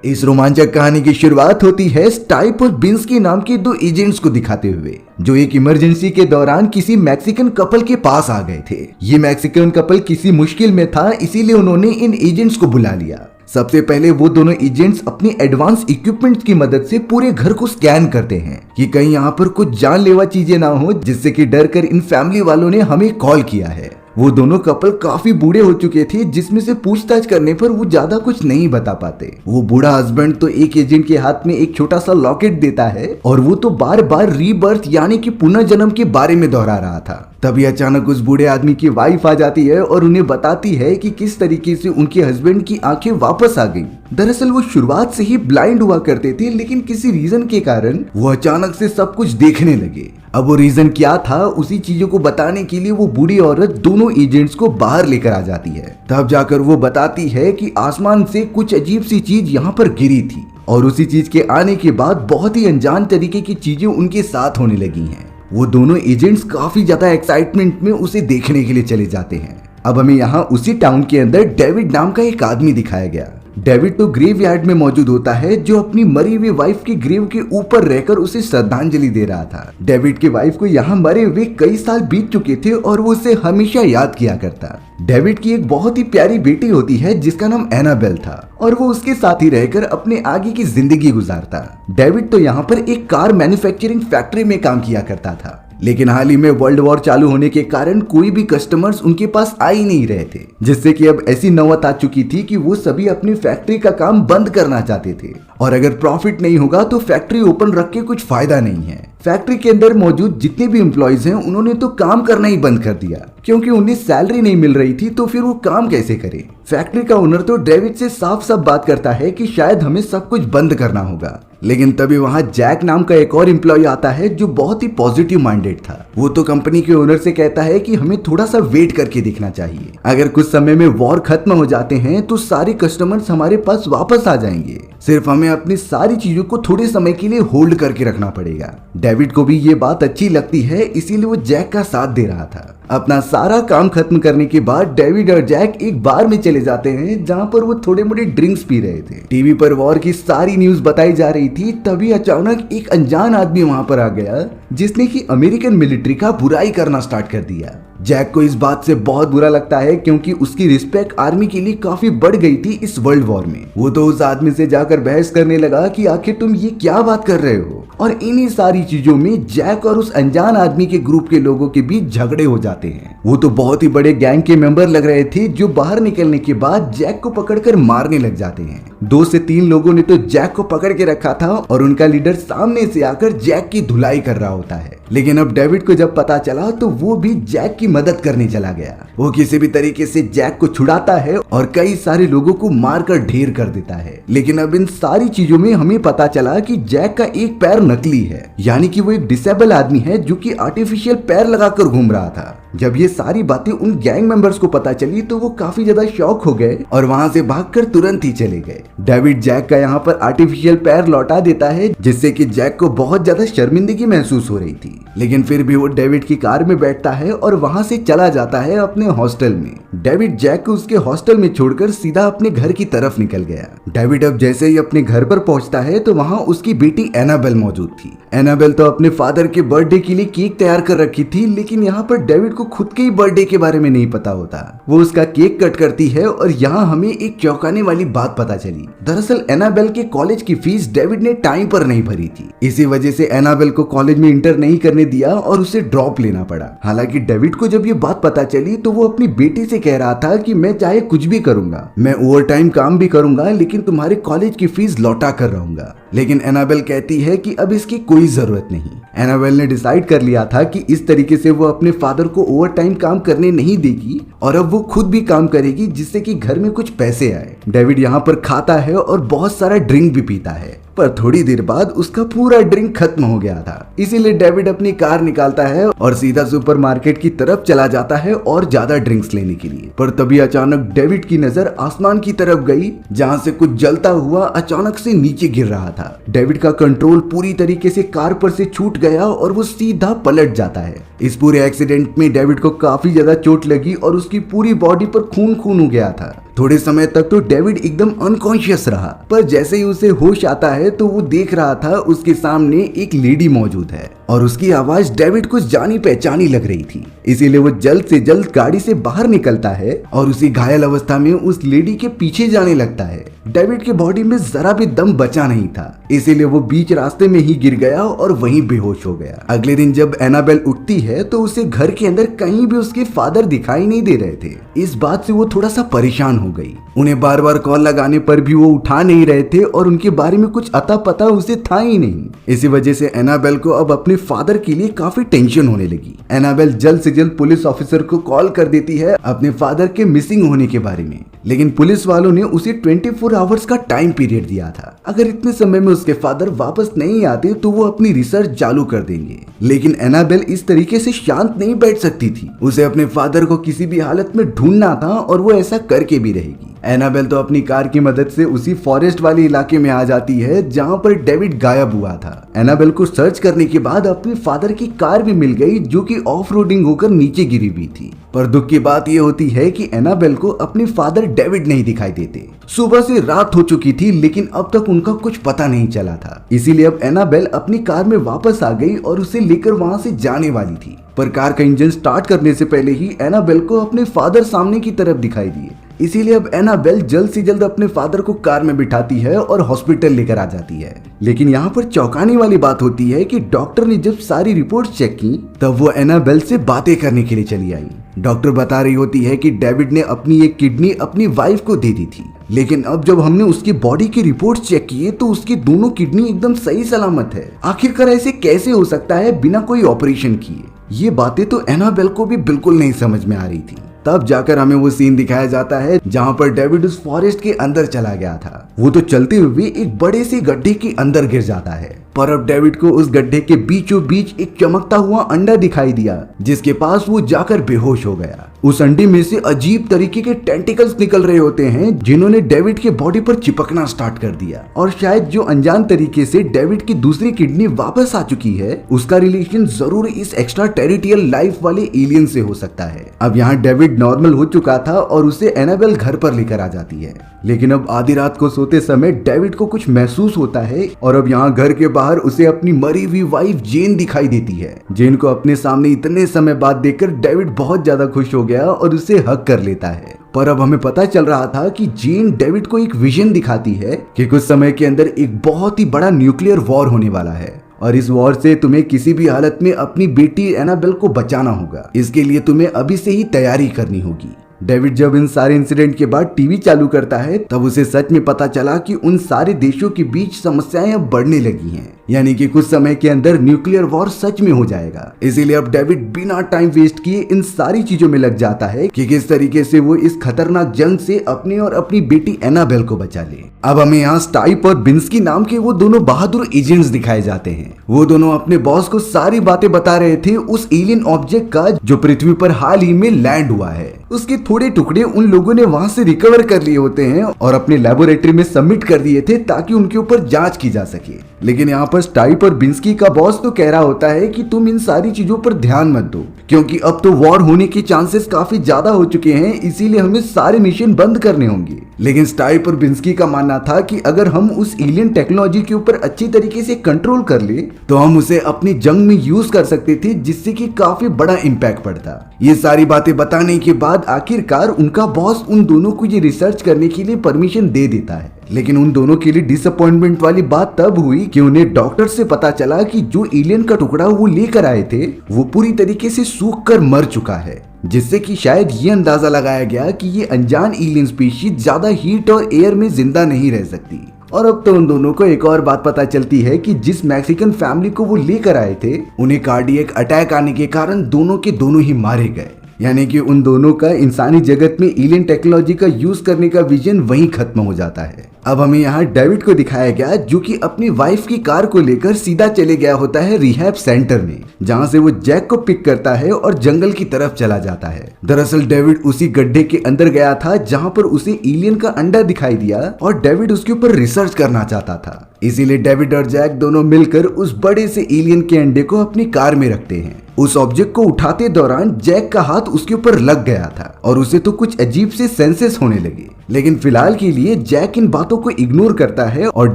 इस रोमांचक कहानी की शुरुआत होती है स्टाइप और बिन्स्की नाम के दो एजेंट्स को दिखाते हुए, जो एक इमरजेंसी के दौरान किसी मैक्सिकन कपल के पास आ गए थे। ये मैक्सिकन कपल किसी मुश्किल में था, इसीलिए उन्होंने इन एजेंट्स को बुला लिया। सबसे पहले वो दोनों एजेंट्स अपनी एडवांस इक्विपमेंट्स की मदद से पूरे घर को स्कैन करते हैं कि कहीं यहाँ पर कुछ जानलेवा चीजें ना हो, जिससे कि डर कर इन फैमिली वालों ने हमें कॉल किया है। वो दोनों कपल काफी बूढ़े हो चुके थे, जिसमें से पूछताछ करने पर वो ज्यादा कुछ नहीं बता पाते। वो बूढ़ा हस्बैंड तो एक एजेंट के हाथ में एक छोटा सा लॉकेट देता है और वो तो बार बार रीबर्थ यानी कि पुनर्जन्म के बारे में दोहरा रहा था। तभी अचानक उस बूढ़े आदमी की वाइफ आ जाती है और उन्हें बताती है कि किस तरीके से उनके हस्बैंड की आंखें वापस आ गईं। दरअसल वो शुरुआत से ही ब्लाइंड हुआ करते थे, लेकिन किसी रीजन के कारण वो अचानक से सब कुछ देखने लगे। अब वो रीजन क्या था, उसी चीजों को बताने के लिए वो बूढ़ी औरत दोनों एजेंट्स को बाहर लेकर आ जाती है। तब जाकर वो बताती है कि आसमान से कुछ अजीब सी चीज यहाँ पर गिरी थी और उसी चीज के आने के बाद बहुत ही अनजान तरीके की चीजें उनके साथ होने लगी हैं। वो दोनों एजेंट्स काफी ज्यादा एक्साइटमेंट में उसे देखने के लिए चले जाते हैं। अब हमें यहाँ उसी टाउन के अंदर डेविड नाम का एक आदमी दिखाया गया। डेविड तो ग्रेवयार्ड में मौजूद होता है, जो अपनी मरी हुई वाइफ के ग्रेव के ऊपर रहकर उसे श्रद्धांजलि दे रहा था। डेविड की वाइफ को यहाँ मरे हुए कई साल बीत चुके थे और वो उसे हमेशा याद किया करता। डेविड की एक बहुत ही प्यारी बेटी होती है जिसका नाम एनाबेल था और वो उसके साथ ही रहकर अपने आगे की जिंदगी गुजारता। डेविड तो यहाँ पर एक कार मैन्युफैक्चरिंग फैक्ट्री में काम किया करता था, लेकिन हाल ही में वर्ल्ड वॉर चालू होने के कारण कोई भी कस्टमर्स उनके पास आ ही नहीं रहे थे, जिससे कि अब ऐसी नौबत आ चुकी थी कि वो सभी अपनी फैक्ट्री का काम बंद करना चाहते थे और अगर प्रॉफिट नहीं होगा तो फैक्ट्री ओपन रख के कुछ फायदा नहीं है। फैक्ट्री के अंदर मौजूद जितने भी एम्प्लॉयज हैं उन्होंने तो काम करना ही बंद कर दिया, क्योंकि उन्हें सैलरी नहीं मिल रही थी, तो फिर वो काम कैसे करें। फैक्ट्री का ओनर तो डेविड से साफ साफ बात करता है कि शायद हमें सब कुछ बंद करना होगा, लेकिन तभी वहां जैक नाम का एक और एम्प्लॉय आता है जो बहुत ही पॉजिटिव माइंडेड था। वो तो कंपनी के ओनर से कहता है कि हमें थोड़ा सा वेट करके देखना चाहिए, अगर कुछ समय में वॉर खत्म हो जाते हैं तो सारे कस्टमर्स हमारे पास वापस आ जाएंगे, सिर्फ हमें अपनी सारी चीजों को थोड़े समय के लिए होल्ड करके रखना पड़ेगा। डेविड को भी ये बात अच्छी लगती है, इसीलिए वो जैक का साथ दे रहा था। अपना सारा काम खत्म करने के बाद डेविड और जैक एक बार में चले जाते हैं, जहां पर वो थोड़े मोड़े ड्रिंक्स पी रहे थे। टीवी पर वॉर की सारी न्यूज बताई जा रही थी, तभी अचानक एक अनजान आदमी वहां पर आ गया, जिसने की अमेरिकन मिलिट्री का बुराई करना स्टार्ट कर दिया। जैक को इस बात से बहुत बुरा लगता है, क्योंकि उसकी रिस्पेक्ट आर्मी के लिए काफी बढ़ गई थी इस वर्ल्ड वॉर में। वो तो उस आदमी से जाकर बहस करने लगा कि आखिर तुम ये क्या बात कर रहे हो, और इन्हीं सारी चीजों में जैक और उस अनजान आदमी के ग्रुप के लोगों के बीच झगड़े हो जाते हैं। वो तो बहुत ही बड़े गैंग के मेंबर लग रहे थे, जो बाहर निकलने के बाद जैक को पकड़कर मारने लग जाते हैं। 2 से 3 लोगों ने तो जैक को पकड़ के रखा था और उनका लीडर सामने से आकर जैक की धुलाई कर रहा होता है। लेकिन अब डेविड को जब पता चला तो वो भी जैक की मदद करने चला गया। वो किसी भी तरीके से जैक को छुड़ाता है और कई सारे लोगों को मारकर ढेर कर देता है। लेकिन अब इन सारी चीजों में हमें पता चला कि जैक का एक पैर नकली है, यानी कि वो एक डिसेबल आदमी है जो कि आर्टिफिशियल पैर लगाकर घूम रहा था। जब ये सारी बातें उन गैंग मेंबर्स को पता चली तो वो काफी ज्यादा शॉक हो गए और वहां से भागकर तुरंत ही चले गए। डेविड जैक का यहाँ पर आर्टिफिशियल पैर लौटा देता है, जिससे कि जैक को बहुत ज्यादा शर्मिंदगी महसूस हो रही थी, लेकिन फिर भी वो डेविड की कार में बैठता है और वहां से चला जाता है अपने हॉस्टल में। डेविड जैक को उसके हॉस्टल में छोड़कर सीधा अपने घर की तरफ निकल गया। डेविड अब जैसे ही अपने घर पर पहुंचता है तो वहां उसकी बेटी एनाबेल मौजूद थी। एनाबेल तो अपने फादर के बर्थडे के लिए केक तैयार कर रखी थी, लेकिन यहाँ पर डेविड को खुद के ही बर्थडे के बारे में नहीं पता होता। वो उसका केक कट करती है और यहाँ हमें एक चौंकाने वाली बात पता चली। दरअसल एनाबेल के कॉलेज की फीस डेविड ने टाइम पर नहीं भरी थी, इसी वजह से एनाबेल को कॉलेज में इंटर नहीं करने दिया और उसे ड्रॉप लेना पड़ा। हालांकि डेविड को जब ये बात पता चली तो वो अपनी बेटी से कह रहा था कि मैं चाहे कुछ भी करूंगा, मैं ओवर टाइम काम भी करूंगा, लेकिन तुम्हारे कॉलेज की फीस लौटा कर रहूंगा। लेकिन एनाबेल कहती है कि अब इसकी कोई जरूरत नहीं। एनाबेल ने डिसाइड कर लिया था कि इस तरीके से वो अपने फादर को ओवर टाइम काम करने नहीं देगी और अब वो खुद भी काम करेगी, जिससे कि घर में कुछ पैसे आए। डेविड यहाँ पर खाता है और बहुत सारा ड्रिंक भी पीता है, पर थोड़ी देर बाद उसका पूरा ड्रिंक खत्म हो गया था। इसीलिए डेविड अपनी कार निकालता है और सीधा सुपरमार्केट की तरफ चला जाता है और ज्यादा ड्रिंक्स लेने के लिए। पर तभी अचानक डेविड की नजर आसमान की तरफ गई, जहां से कुछ जलता हुआ अचानक से नीचे गिर रहा था। डेविड का कंट्रोल पूरी तरीके से कार पर से छूट गया और वो सीधा पलट जाता है। इस पूरे एक्सीडेंट में डेविड को काफी ज्यादा चोट लगी और उसकी पूरी बॉडी पर खून खून हो गया था। थोड़े समय तक तो डेविड एकदम अनकॉन्शियस रहा, पर जैसे ही उसे होश आता है तो वो देख रहा था उसके सामने एक लेडी मौजूद है और उसकी आवाज डेविड को जानी पहचानी लग रही थी। इसीलिए वो जल्द से जल्द गाड़ी से बाहर निकलता है और उसी घायल अवस्था में उस लेडी के पीछे जाने लगता है। डेविड के बॉडी में जरा भी दम बचा नहीं था, इसीलिए वो बीच रास्ते में ही गिर गया और वहीं बेहोश हो गया। अगले दिन जब एनाबेल उठती है तो उसे घर के अंदर कहीं भी उसके फादर दिखाई नहीं दे रहे थे। इस बात से वो थोड़ा सा परेशान हो गई। उन्हें बार बार कॉल लगाने पर भी वो उठा नहीं रहे थे और उनके बारे में कुछ अता पता उसे था ही नहीं। इसी वजह से एनाबेल को अब अपने फादर के लिए काफी टेंशन होने लगी। एनाबेल जल्द से जल्द पुलिस ऑफिसर को कॉल कर देती है अपने फादर के मिसिंग होने के बारे में, लेकिन पुलिस वालों ने उसे 24 आवर्स का टाइम पीरियड दिया था। अगर इतने समय में उसके फादर वापस नहीं आते तो वो अपनी रिसर्च चालू कर देंगे। लेकिन एनाबेल इस तरीके से शांत नहीं बैठ सकती थी। उसे अपने फादर को किसी भी हालत में ढूंढना था और वो ऐसा करके भी रहेगी। एनाबेल तो अपनी कार की मदद से उसी फॉरेस्ट वाले इलाके में आ जाती है जहां पर डेविड गायब हुआ था। एनाबेल को सर्च करने के बाद अपने फादर की कार भी मिल गई जो कि ऑफ रोडिंग होकर नीचे गिरी हुई थी। पर दुख की बात यह होती है कि एनाबेल को अपने फादर डेविड नहीं दिखाई देते। सुबह से रात हो चुकी थी लेकिन अब तक उनका कुछ पता नहीं चला था। इसीलिए अब एनाबेल अपनी कार में वापस आ गई और उसे लेकर वहां से जाने वाली थी, पर कार का इंजन स्टार्ट करने से पहले ही एनाबेल को अपने फादर सामने की तरफ दिखाई दिए। इसीलिए अब एनाबेल जल्द से जल्द अपने फादर को कार में बिठाती है और हॉस्पिटल लेकर आ जाती है। लेकिन यहाँ पर चौंकाने वाली बात होती है कि डॉक्टर ने जब सारी रिपोर्ट चेक की तब वो एनाबेल से बातें करने के लिए चली आई। डॉक्टर बता रही होती है कि डेविड ने अपनी एक किडनी अपनी वाइफ को दे दी थी, लेकिन अब जब हमने उसकी बॉडी की रिपोर्ट चेक किए तो उसकी दोनों किडनी एकदम सही सलामत है। आखिरकार ऐसे कैसे हो सकता है बिना कोई ऑपरेशन किए? ये बातें तो एनाबेल को भी बिल्कुल नहीं समझ में आ रही थी। तब जाकर हमें वो सीन दिखाया जाता है जहां पर डेविड उस फॉरेस्ट के अंदर चला गया था। वो तो चलते हुए एक बड़े से गड्ढे के अंदर गिर जाता है, पर अब डेविड को उस गड्ढे के बीचों बीच एक चमकता हुआ अंडा दिखाई दिया जिसके पास वो जाकर बेहोश हो गया। उस अंडे में से अजीब तरीके के टेंटिकल्स निकल रहे होते हैं जिन्होंने डेविड के बॉडी पर चिपकना स्टार्ट कर दिया। और शायद जो अनजान तरीके से डेविड की दूसरी किडनी वापस आ चुकी है उसका रिलेशन जरूर इस एक्स्ट्रा टेरिटोरियल लाइफ वाले एलियन से हो सकता है। अब यहाँ डेविड नॉर्मल हो चुका था और उसे एनाबेल घर पर लेकर आ जाती है। लेकिन अब आधी रात को सोते समय डेविड को कुछ महसूस होता है और अब यहाँ घर के बाहर उसे अपनी मरी हुई वाइफ जेन दिखाई देती है। जेन को अपने सामने इतने समय बाद देखकर डेविड बहुत ज्यादा खुश हो गया और उसे हग कर लेता है। पर अब हमें पता चल रहा था कि जेन डेविड को एक विजन दिखाती है कि कुछ समय के अंदर एक बहुत ही बड़ा न्यूक्लियर वॉर होने वाला है और इस वॉर से तुम्हें किसी भी हालत में अपनी बेटी एनाबेल को बचाना होगा। इसके लिए तुम्हें अभी से ही तैयारी करनी होगी। डेविड जब इन सारे इंसिडेंट के बाद टीवी चालू करता है तब उसे सच में पता चला कि उन सारे देशों के बीच समस्याएं अब बढ़ने लगी हैं, यानी कि कुछ समय के अंदर न्यूक्लियर वॉर सच में हो जाएगा। इसीलिए अब डेविड बिना टाइम वेस्ट किए इन सारी चीजों में लग जाता है कि किस तरीके से वो इस खतरनाक जंग से अपने और अपनी बेटी एनाबेल को बचा ले। अब हमें यहाँ स्टाइप और बिन्स्की नाम के वो दोनों बहादुर एजेंट्स दिखाए जाते हैं। वो दोनों अपने बॉस को सारी बातें बता रहे थे उस एलियन ऑब्जेक्ट का जो पृथ्वी पर हाल ही में लैंड हुआ है। उसके थोड़े टुकड़े उन लोगों ने वहां से रिकवर कर लिए होते हैं और अपने लेबोरेटरी में सबमिट कर दिए थे ताकि उनके ऊपर जांच की जा सके। लेकिन यहाँ पर स्टाइप और बिन्स्की का बॉस तो कह रहा होता है कि तुम इन सारी चीजों पर ध्यान मत दो क्योंकि अब तो वॉर होने के चांसेस काफी ज्यादा हो चुके हैं, इसीलिए हमें सारे मिशन बंद करने होंगे। लेकिन स्टाइप और बिन्स्की का मानना था कि अगर हम उस एलियन टेक्नोलॉजी के ऊपर अच्छी तरीके से कंट्रोल कर ले तो हम उसे अपनी जंग में यूज कर सकते थे जिससे कि काफी बड़ा इम्पैक्ट पड़ता। ये सारी बातें बताने के बाद आखिरकार उनका बॉस उन दोनों को ये रिसर्च करने के लिए परमिशन दे देता है। लेकिन उन दोनों के लिए डिसअपॉइंटमेंट वाली बात तब हुई कि उन्हें डॉक्टर से पता चला कि जो एलियन का टुकड़ा वो लेकर आए थे वो पूरी तरीके से सूख कर मर चुका है, जिससे कि शायद ये अंदाजा लगाया गया कि ये अनजान एलियन स्पीशीज ज्यादा हीट और एयर में जिंदा नहीं रह सकती। और अब तो उन दोनों को एक और बात पता चलती है कि जिस मैक्सिकन फैमिली को वो लेकर आए थे उन्हें कार्डियक अटैक आने के कारण दोनों के दोनों ही मारे गए, यानी कि उन दोनों का इंसानी जगत में एलियन टेक्नोलॉजी का यूज करने का विजन वहीं खत्म हो जाता है। अब हमें यहाँ डेविड को दिखाया गया जो कि अपनी वाइफ की कार को लेकर सीधा चले गया होता है रिहैब सेंटर में, जहाँ से वो जैक को पिक करता है और जंगल की तरफ चला जाता है। दरअसल डेविड उसी गड्ढे के अंदर गया था जहाँ पर उसे एलियन का अंडा दिखाई दिया और डेविड उसके ऊपर रिसर्च करना चाहता था। इसीलिए डेविड और जैक दोनों मिलकर उस बड़े से एलियन के अंडे को अपनी कार में रखते हैं। उस ऑब्जेक्ट को उठाते दौरान जैक का हाथ उसके ऊपर लग गया था और उसे तो कुछ अजीब से सेंसेस होने लगे, लेकिन फिलहाल के लिए जैक इन बातों को इग्नोर करता है और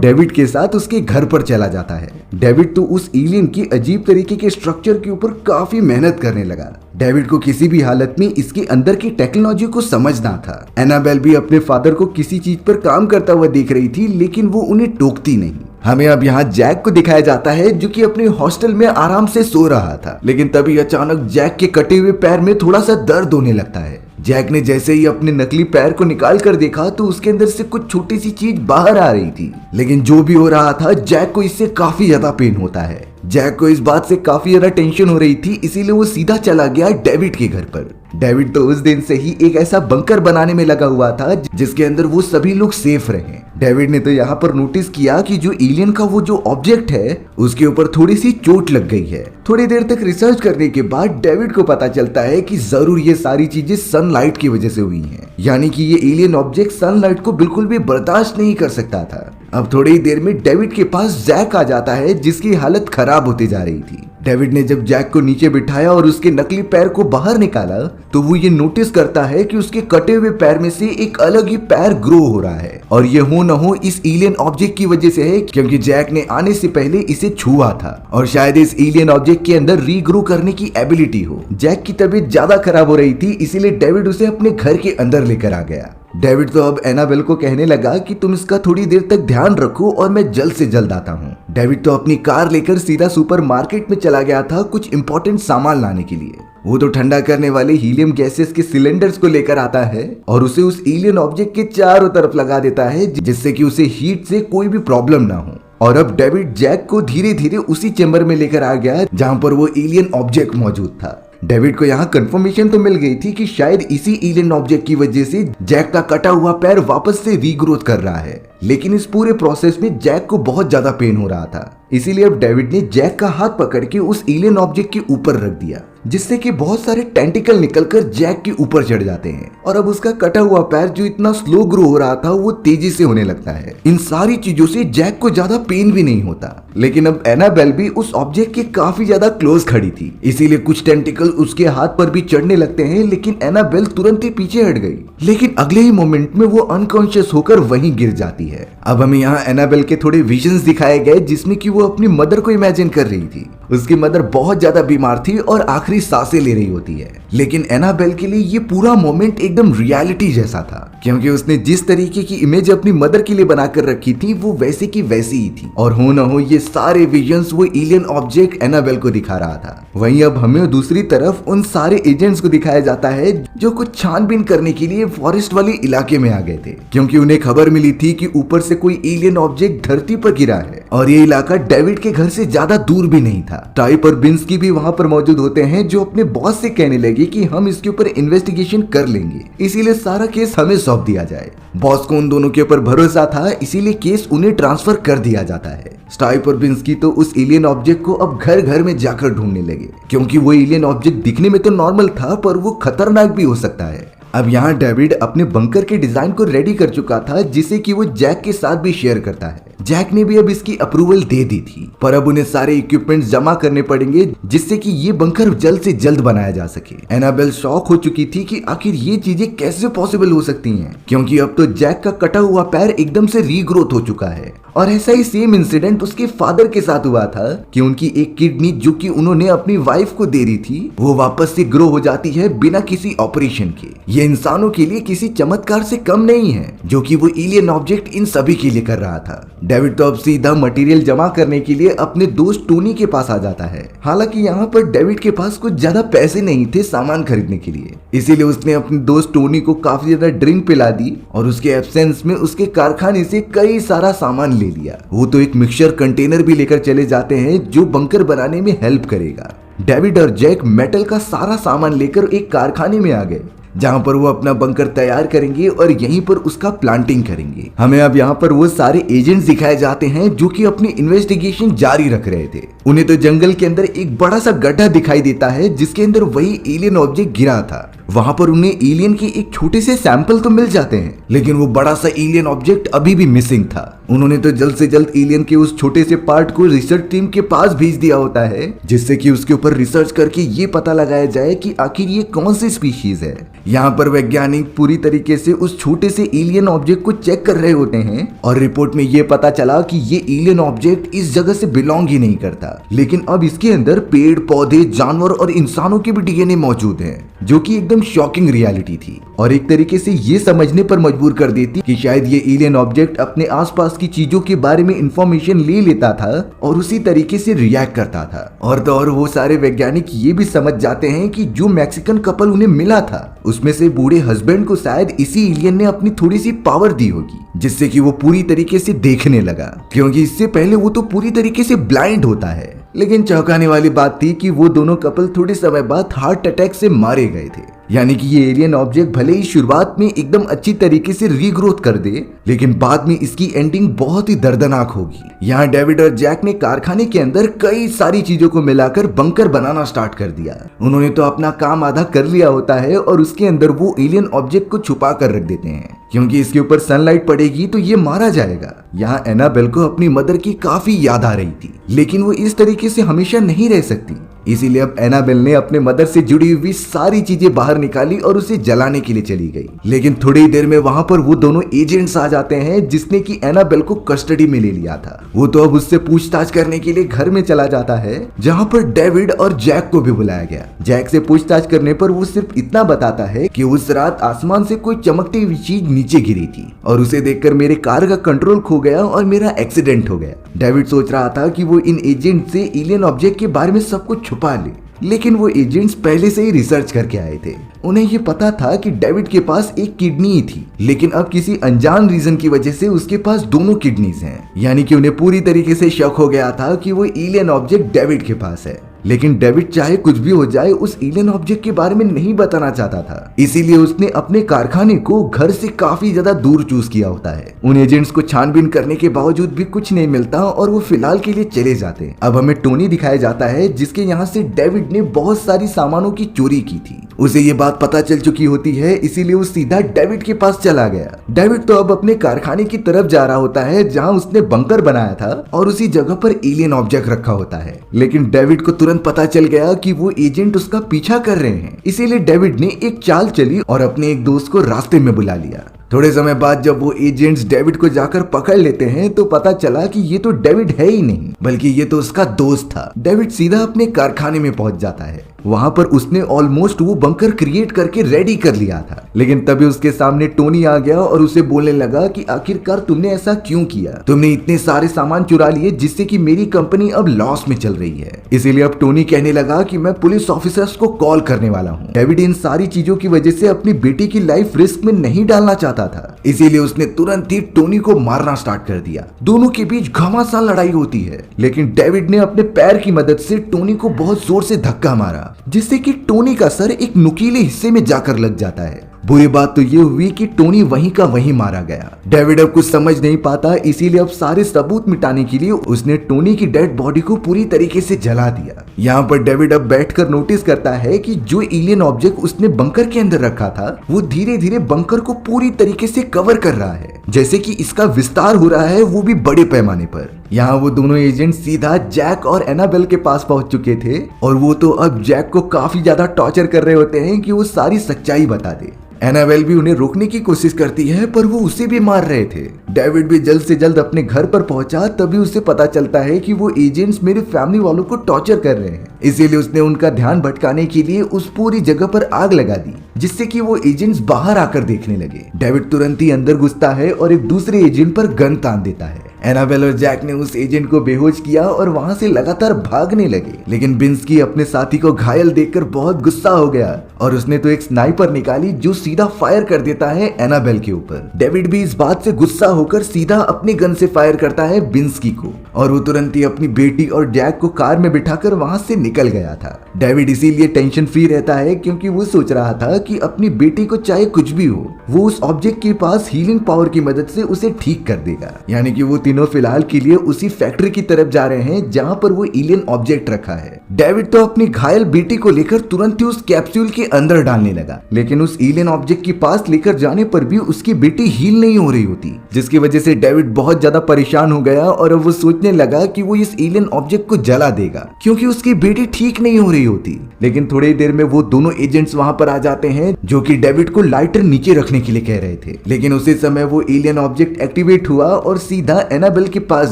डेविड के साथ उसके घर पर चला जाता है। डेविड तो उस एलियन की अजीब तरीके के स्ट्रक्चर के ऊपर काफी मेहनत करने लगा। डेविड को किसी भी हालत में इसके अंदर की टेक्नोलॉजी को समझना था। एनाबेल भी अपने फादर को किसी चीज पर काम करता हुआ देख रही थी, लेकिन वो उन्हें टोकती नहीं। हमें अब यहाँ जैक को दिखाया जाता है जो कि अपने हॉस्टल में आराम से सो रहा था, लेकिन तभी अचानक जैक के कटे हुए पैर में थोड़ा सा दर्द होने लगता है। जैक ने जैसे ही अपने नकली पैर को निकाल कर देखा तो उसके अंदर से कुछ छोटी सी चीज बाहर आ रही थी, लेकिन जो भी हो रहा था जैक को इससे काफी ज्यादा पेन होता है। जैक को इस बात से काफी ज्यादा टेंशन हो रही थी, इसीलिए वो सीधा चला गया डेविड के घर पर। डेविड तो उस दिन से ही एक ऐसा बंकर बनाने में लगा हुआ था जिसके अंदर वो सभी लोग सेफ रहे। डेविड ने तो यहाँ पर नोटिस किया कि जो एलियन का वो जो ऑब्जेक्ट है उसके ऊपर थोड़ी सी चोट लग गई है। थोड़ी देर तक रिसर्च करने के बाद डेविड को पता चलता है कि जरूर ये सारी चीजें सनलाइट की वजह से हुई हैं, यानी कि ये एलियन ऑब्जेक्ट सनलाइट को बिल्कुल भी बर्दाश्त नहीं कर सकता था। अब थोड़ी ही देर में डेविड के पास जैक आ जाता है जिसकी हालत खराब होती जा रही थी। डेविड ने जब जैक को नीचे बिठाया और उसके नकली पैर को बाहर निकाला तो वो ये नोटिस करता है कि उसके कटे हुए पैर में से एक अलग ही पैर ग्रो हो रहा है, और ये हो न हो इस एलियन ऑब्जेक्ट की वजह से है, क्योंकि जैक ने आने से पहले इसे छुआ था और शायद इस एलियन ऑब्जेक्ट के अंदर रीग्रो करने की एबिलिटी हो। जैक की तबीयत ज्यादा खराब हो रही थी, इसीलिए डेविड उसे अपने घर के अंदर लेकर आ गया। डेविड तो अब एनाबेल को कहने लगा कि तुम इसका थोड़ी देर तक ध्यान रखो और मैं जल्द से जल्द आता हूँ। डेविड तो अपनी कार लेकर सीधा सुपरमार्केट में चला गया था कुछ इंपॉर्टेंट सामान लाने के लिए। वो तो ठंडा करने वाले हीलियम गैसेस के सिलेंडर्स को लेकर आता है और उसे उस एलियन ऑब्जेक्ट के चारों तरफ लगा देता है जिससे कि उसे हीट से कोई भी प्रॉब्लम ना हो। और अब डेविड जैक को धीरे धीरे उसी चेंबर में लेकर आ गया जहां पर वो एलियन ऑब्जेक्ट मौजूद था। डेविड को यहाँ कंफर्मेशन तो मिल गई थी कि शायद इसी एलियन ऑब्जेक्ट की वजह से जैक का कटा हुआ पैर वापस से रीग्रोथ कर रहा है, लेकिन इस पूरे प्रोसेस में जैक को बहुत ज्यादा पेन हो रहा था। इसीलिए अब डेविड ने जैक का हाथ पकड़ के उस एलियन ऑब्जेक्ट के ऊपर रख दिया, जिससे कि बहुत सारे टेंटिकल निकलकर जैक के ऊपर चढ़ जाते हैं और अब उसका कटा हुआ पैर जो इतना स्लो ग्रो हो रहा था वो तेजी से होने लगता है। इन सारी चीजों से जैक को ज्यादा पेन भी नहीं होता, लेकिन अब एनाबेल भी उस ऑब्जेक्ट के काफी ज्यादा क्लोज खड़ी थी, इसीलिए कुछ टेंटिकल उसके हाथ पर भी चढ़ने लगते हैं, लेकिन एनाबेल तुरंत ही पीछे हट गई। लेकिन अगले ही मोमेंट में वो अनकॉन्शियस होकर वहीं गिर जाती है। अब हमें यहाँ एनाबेल के थोड़े विजन्स दिखाए गए जिसमें कि वो अपनी मदर को इमेजिन कर रही थी। उसकी मदर बहुत ज्यादा बीमार थी और आखिरी सांसें ले रही होती है, लेकिन एनाबेल के लिए ये पूरा मोमेंट एकदम रियलिटी जैसा था, क्योंकि उसने जिस तरीके की इमेज अपनी मदर के लिए बनाकर रखी थी वो वैसे की वैसी ही थी, और हो न हो ये सारे विजन्स वो एलियन ऑब्जेक्ट एनाबेल को दिखा रहा था। वहीं अब हमें दूसरी तरफ उन सारे एजेंट्स को दिखाया जाता है जो कुछ छानबीन करने के लिए फॉरेस्ट वाले इलाके में आ गए थे, क्योंकि उन्हें खबर मिली थी कि ऊपर से कोई एलियन ऑब्जेक्ट धरती पर गिरा है, और ये इलाका डेविड के घर से ज्यादा दूर भी नहीं था। टाइप और बिन्स्की भी वहां पर मौजूद होते हैं जो अपने बॉस से कहने लगे कि हम इसके ऊपर इन्वेस्टिगेशन कर लेंगे, इसीलिए सारा केस हमें सौंप दिया जाए। बॉस को उन दोनों के ऊपर भरोसा था, इसीलिए केस उन्हें ट्रांसफर कर दिया जाता है। स्टाइप और बिन्स्की तो उस एलियन ऑब्जेक्ट को अब घर घर में जाकर ढूंढने लगे, क्योंकि वो एलियन ऑब्जेक्ट दिखने में तो नॉर्मल था पर वो खतरनाक भी हो सकता है। अब यहाँ डेविड अपने बंकर के डिजाइन को रेडी कर चुका था, जिसे कि वो जैक के साथ भी शेयर करता है। जैक ने भी अब इसकी अप्रूवल दे दी थी, पर अब उन्हें सारे इक्विपमेंट्स जमा करने पड़ेंगे जिससे कि ये बंकर जल्द से जल्द बनाया जा सके। एनाबेल शॉक हो चुकी थी कि आखिर ये चीजें कैसे पॉसिबल हो सकती हैं, क्योंकि अब तो जैक का कटा हुआ पैर एकदम से रीग्रोथ हो चुका है। और ऐसा ही सेम इंसिडेंट उसके फादर के साथ हुआ था कि उनकी एक किडनी जो कि उन्होंने अपनी वाइफ को दे दी थी वो वापस से ग्रो हो जाती है बिना किसी ऑपरेशन के। ये इंसानों के लिए किसी चमत्कार से कम नहीं है जो कि वो एलियन ऑब्जेक्ट इन सभी के लिए कर रहा था। डेविड तो अब सीधा मटेरियल जमा करने के लिए अपने दोस्त टोनी के पास आ जाता है। हालांकि यहाँ पर डेविड के पास कुछ ज्यादा पैसे नहीं थे सामान खरीदने के लिए, इसीलिए उसने अपने दोस्त टोनी को काफी ज्यादा ड्रिंक पिला दी और उसके एब्सेंस में उसके कारखाने से कई सारा सामान ले लिया। वो तो एक मिक्सचर कंटेनर भी लेकर चले जाते हैं जो बंकर बनाने में हेल्प करेगा। डेविड और जैक मेटल का सारा सामान लेकर एक कारखाने में आ गए जहां पर वो अपना बंकर तैयार करेंगे और यहीं पर उसका प्लांटिंग करेंगे। हमें अब यहाँ पर वो सारे एजेंट्स दिखाए जाते हैं जो कि अपनी इन्वेस्टिगेशन जारी रख रहे थे। उन्हें तो जंगल के अंदर एक बड़ा सा गड्ढा दिखाई देता है जिसके अंदर वही एलियन ऑब्जेक्ट गिरा था। वहां पर उन्हें एलियन के एक छोटे से सैंपल तो मिल जाते हैं, लेकिन वो बड़ा सा एलियन ऑब्जेक्ट अभी भी मिसिंग था। उन्होंने तो जल्द से जल्द एलियन के उस छोटे से पार्ट को रिसर्च टीम के पास भेज दिया होता है, जिससे कि उसके ऊपर रिसर्च करके ये पता लगाया जाए कि आखिर ये कौन सी स्पीशीज है। यहाँ पर वैज्ञानिक पूरी तरीके से उस छोटे से एलियन ऑब्जेक्ट को चेक कर रहे होते हैं और रिपोर्ट में ये पता चला कि ये एलियन ऑब्जेक्ट इस जगह से बिलोंग ही नहीं करता, लेकिन अब इसके अंदर पेड़ पौधे जानवर और इंसानों के भी डीएनए मौजूद हैं, जो कि एकदम शॉकिंग रियलिटी थी और एक तरीके से ये समझने पर मजबूर कर देती कि शायद ये एलियन ऑब्जेक्ट अपने आसपास की चीजों के बारे में इंफॉर्मेशन ले लेता था और उसी तरीके से रिएक्ट करता था। और तो और वो सारे वैज्ञानिक ये भी समझ जाते हैं कि जो मैक्सिकन कपल उन्हें मिला था उसमें से बूढ़े हस्बैंड को शायद इसी एलियन ने अपनी थोड़ी सी पावर दी होगी, जिससे कि वो पूरी तरीके से देखने लगा, क्योंकि इससे पहले वो तो पूरी तरीके से ब्लाइंड होता है। लेकिन चौंकाने वाली बात थी कि वो दोनों कपल थोड़े समय बाद हार्ट अटैक से मारे गए थे। यानी कि ये एलियन ऑब्जेक्ट भले ही शुरुआत में एकदम अच्छी तरीके से रीग्रोथ कर दे, लेकिन बाद में इसकी एंडिंग बहुत ही दर्दनाक होगी। यहाँ डेविड और जैक ने कारखाने के अंदर कई सारी चीजों को मिलाकर बंकर बनाना स्टार्ट कर दिया। उन्होंने तो अपना काम आधा कर लिया होता है और उसके अंदर वो एलियन ऑब्जेक्ट को छुपा कर रख देते हैं, क्योंकि इसके ऊपर सनलाइट पड़ेगी तो ये मारा जाएगा। यहाँ एनाबेल को अपनी मदर की काफी याद आ रही थी, लेकिन वो इस तरीके से हमेशा नहीं रह सकती, इसीलिए अब एनाबेल ने अपने मदर से जुड़ी हुई सारी चीजें बाहर निकाली और उसे जलाने के लिए चली गई। लेकिन थोड़ी देर में वहां पर वो दोनों एजेंट्स आ जाते हैं जिसने कि एनाबेल को कस्टडी में ले लिया था। वो तो अब उससे पूछताछ करने के लिए घर में चला जाता है, जहां पर डेविड और जैक को भी बुलाया गया। जैक से पूछताछ करने पर वो सिर्फ इतना बताता है कि उस रात आसमान से कोई चमकती हुई चीज नीचे गिरी थी और उसे देखकर मेरे कार का कंट्रोल खो गया और मेरा एक्सीडेंट हो गया। डेविड सोच रहा था कि वो इन एजेंट से एलियन ऑब्जेक्ट के बारे में सब कुछ छुपा ले, लेकिन वो एजेंट्स पहले से ही रिसर्च करके आए थे। उन्हें ये पता था कि डेविड के पास एक किडनी ही थी, लेकिन अब किसी अनजान रीजन की वजह से उसके पास दोनों किडनीज हैं। यानी कि उन्हें पूरी तरीके से शक हो गया था कि वो एलियन ऑब्जेक्ट डेविड के पास है। लेकिन डेविड चाहे कुछ भी हो जाए उस एलियन ऑब्जेक्ट के बारे में नहीं बताना चाहता था, इसीलिए उसने अपने कारखाने को घर से काफी ज्यादा दूर चूज किया होता है। उन एजेंट्स को छानबीन करने के बावजूद भी कुछ नहीं मिलता और वो फिलहाल के लिए चले जाते हैं। अब हमें टोनी दिखाया जाता है, जिसके यहाँ से डेविड ने बहुत सारी सामानों की चोरी की थी। उसे ये बात पता चल चुकी होती है, इसीलिए वो सीधा डेविड के पास चला गया। डेविड तो अब अपने कारखाने की तरफ जा रहा होता है जहाँ उसने बंकर बनाया था और उसी जगह पर एलियन ऑब्जेक्ट रखा होता है। लेकिन डेविड को तुरंत पता चल गया कि वो एजेंट उसका पीछा कर रहे हैं, इसीलिए डेविड ने एक चाल चली और अपने एक दोस्त को रास्ते में बुला लिया। थोड़े समय बाद जब वो एजेंट्स डेविड को जाकर पकड़ लेते हैं तो पता चला कि ये तो डेविड है ही नहीं, बल्कि ये तो उसका दोस्त था। डेविड सीधा अपने कारखाने में पहुंच जाता है। वहां पर उसने ऑलमोस्ट वो बंकर क्रिएट करके रेडी कर लिया था, लेकिन तभी उसके सामने टोनी आ गया और उसे बोलने लगा कि आखिरकार तुमने ऐसा क्यों किया? तुमने इतने सारे सामान चुरा लिए जिससे कि मेरी कंपनी अब लॉस में चल रही है। इसीलिए अब टोनी कहने लगा कि मैं पुलिस ऑफिसर्स को कॉल करने वाला हूँ। डेविड इन सारी चीजों की वजह से अपनी बेटी की लाइफ रिस्क में नहीं डालना चाहता था, इसीलिए उसने तुरंत ही टोनी को मारना स्टार्ट कर दिया। दोनों के बीच घमासान लड़ाई होती है, लेकिन डेविड ने अपने पैर की मदद से टोनी को बहुत जोर से धक्का मारा, जिससे कि टोनी का सर एक नुकीले हिस्से में जाकर लग जाता है। बुरी बात तो ये हुई कि टोनी वहीं का वहीं मारा गया। डेविड अब कुछ समझ नहीं पाता, इसीलिए अब सारे सबूत मिटाने के लिए उसने टोनी की डेड बॉडी को पूरी तरीके से जला दिया। यहाँ पर डेविड अब बैठकर नोटिस करता है कि जो एलियन ऑब्जेक्ट उसने बंकर के अंदर रखा था वो धीरे धीरे बंकर को पूरी तरीके से कवर कर रहा है, जैसे कि इसका विस्तार हो रहा है, वो भी बड़े पैमाने पर। यहाँ वो दोनों एजेंट सीधा जैक और एनाबेल के पास पहुंच चुके थे और वो तो अब जैक को काफी ज्यादा टॉर्चर कर रहे होते हैं कि वो सारी सच्चाई बता दे। एनाबेल भी उन्हें रोकने की कोशिश करती है, पर वो उसे भी मार रहे थे। डेविड भी जल्द से जल्द अपने घर पर पहुंचा, तभी उसे पता चलता है कि वो एजेंट्स मेरे फैमिली वालों को टॉर्चर कर रहे हैं। इसीलिए उसने उनका ध्यान भटकाने के लिए उस पूरी जगह पर आग लगा दी, जिससे कि वो एजेंट्स बाहर आकर देखने लगे। डेविड तुरंत ही अंदर घुसता है और एक दूसरे एजेंट पर गन तान देता है। एनाबेल और जैक ने उस एजेंट को बेहोश किया और वहां से लगातार भागने लगे, लेकिन बिन्स्की अपने साथी को घायल देखकर बहुत गुस्सा हो गया और उसने तो एक स्नाइपर निकाली जो सीधा फायर कर देता है एनाबेल के ऊपर। डेविड भी इस बात से गुस्सा होकर सीधा अपनी गन से फायर करता है बिन्स्की को और वो तुरंत ही अपनी बेटी और जैक को कार में बिठाकर वहां से निकल गया था। डेविड इसीलिए टेंशन फ्री रहता है क्योंकि वो सोच रहा था कि अपनी बेटी को चाहे कुछ भी हो वो उस ऑब्जेक्ट के पास हीलिंग पावर की मदद से उसे ठीक कर देगा। यानी कि वो तीनों फिलहाल के लिए उसी फैक्ट्री की तरफ जा रहे हैं जहाँ पर वो एलियन ऑब्जेक्ट रखा है। डेविड तो अपनी घायल बेटी को लेकर तुरंत ही उस कैप्सूल के अंदर डालने लगा, लेकिन उस एलियन ऑब्जेक्ट के पास लेकर जाने पर भी उसकी बेटी हील नहीं हो रही होती, जिसकी वजह से डेविड बहुत ज्यादा परेशान हो गया और अब वो सोचने लगा कि वो इस एलियन ऑब्जेक्ट को जला देगा क्योंकि उसकी बेटी ठीक नहीं हो रही होती। लेकिन थोड़ी देर में वो दोनों एजेंट्स वहां पर आ जाते हैं जो कि डेविड को लाइटर नीचे रखने के लिए कह रहे थे, लेकिन उसी समय वो एलियन ऑब्जेक्ट एक्टिवेट हुआ और सीधा एनाबेल के पास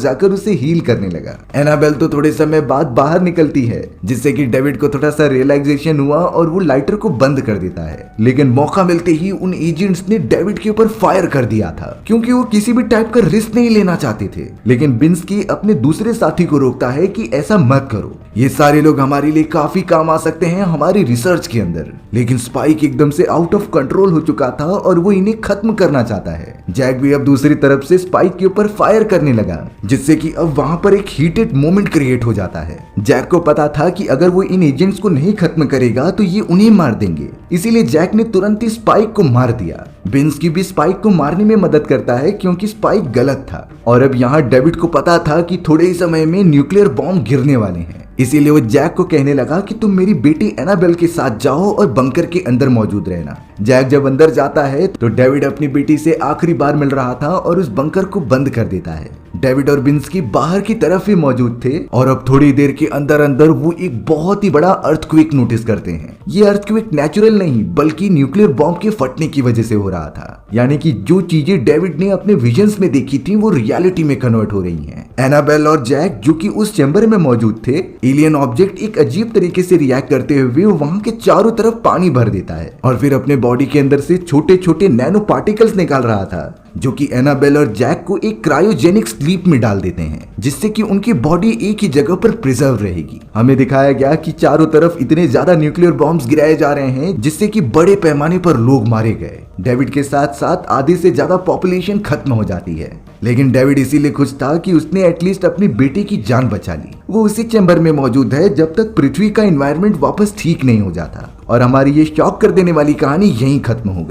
जाकर उसे हील करने लगा। एनाबेल तो थोड़े समय बाद बाहर निकलती है, जिससे कि डेविड को थोड़ा सा रियलाइजेशन हुआ और वो लाइटर को बंद कर देता है। लेकिन मौका मिलते ही उन एजेंट्स ने डेविड के ऊपर फायर कर दिया था क्योंकि वो किसी भी टाइप का रिस्क नहीं लेना चाहते थे। लेकिन बिन्स्की अपने दूसरे साथी को रोकता है कि ऐसा मत करो, ये सारे लोग हमारे लिए काफी काम आ सकते हैं हमारी रिसर्च के अंदर। लेकिन स्पाइक एकदम से आउट ऑफ कंट्रोल हो चुका था और वो इन्हें खत्म करना चाहता है। जैक भी अब दूसरी तरफ से स्पाइक के ऊपर फायर करने लगा, जिससे कि अब वहां पर एक हीटेड मोमेंट क्रिएट हो जाता है। जैक को पता था कि अगर वो इन एजेंट्स को नहीं खत्म करेगा तो ये उन्हें मार देंगे, इसीलिए जैक ने तुरंत ही स्पाइक को मार दिया। बिन्स्की भी स्पाइक को मारने में मदद करता है क्योंकि स्पाइक गलत था और अब यहाँ डेविड को पता था कि थोड़े ही समय में न्यूक्लियर बॉम्ब गिरने वाले हैं, इसीलिए वो जैक को कहने लगा कि तुम मेरी बेटी एनाबेल के साथ जाओ और बंकर के अंदर मौजूद रहना। जैक जब अंदर जाता है तो डेविड अपनी बेटी से आखिरी बार मिल रहा था और उस बंकर को बंद कर देता है। डेविड और बिन्स्की बाहर की तरफ ही मौजूद थे और अब थोड़ी देर के अंदर अंदर वो एक बहुत ही बड़ा अर्थक्वेक नोटिस करते हैं। ये अर्थक्वेक नेचुरल नहीं बल्कि न्यूक्लियर बॉम्ब के फटने की वजह से हो रहा था, यानी कि जो चीजें डेविड ने अपने विजन्स में देखी थी वो रियलिटी में कन्वर्ट हो रही हैं। एनाबेल और जैक जो कि उस चैम्बर में मौजूद थे, एलियन ऑब्जेक्ट एक अजीब तरीके से रिएक्ट करते हुए वहां के चारों तरफ पानी भर देता है और फिर अपने बॉडी के अंदर से छोटे छोटे नैनो पार्टिकल्स निकाल रहा था, जो कि एनाबेल और जैक को एक क्रायोजेनिक स्लीप में डाल देते हैं, जिससे कि उनकी बॉडी एक ही जगह पर प्रिजर्व रहेगी। हमें दिखाया गया कि चारों तरफ इतने ज्यादा न्यूक्लियर बॉम्ब्स गिराए जा रहे हैं जिससे कि बड़े पैमाने पर लोग मारे गए। डेविड के साथ साथ आधे से ज्यादा पॉपुलेशन खत्म हो जाती है, लेकिन डेविड इसीलिए खुश था कि उसने एटलीस्ट अपनी बेटी की जान बचा ली। वो उसी चैम्बर में मौजूद है जब तक पृथ्वी का एनवायरनमेंट वापस ठीक नहीं हो जाता। और हमारी ये शॉक कर देने वाली कहानी यहीं खत्म हो गई।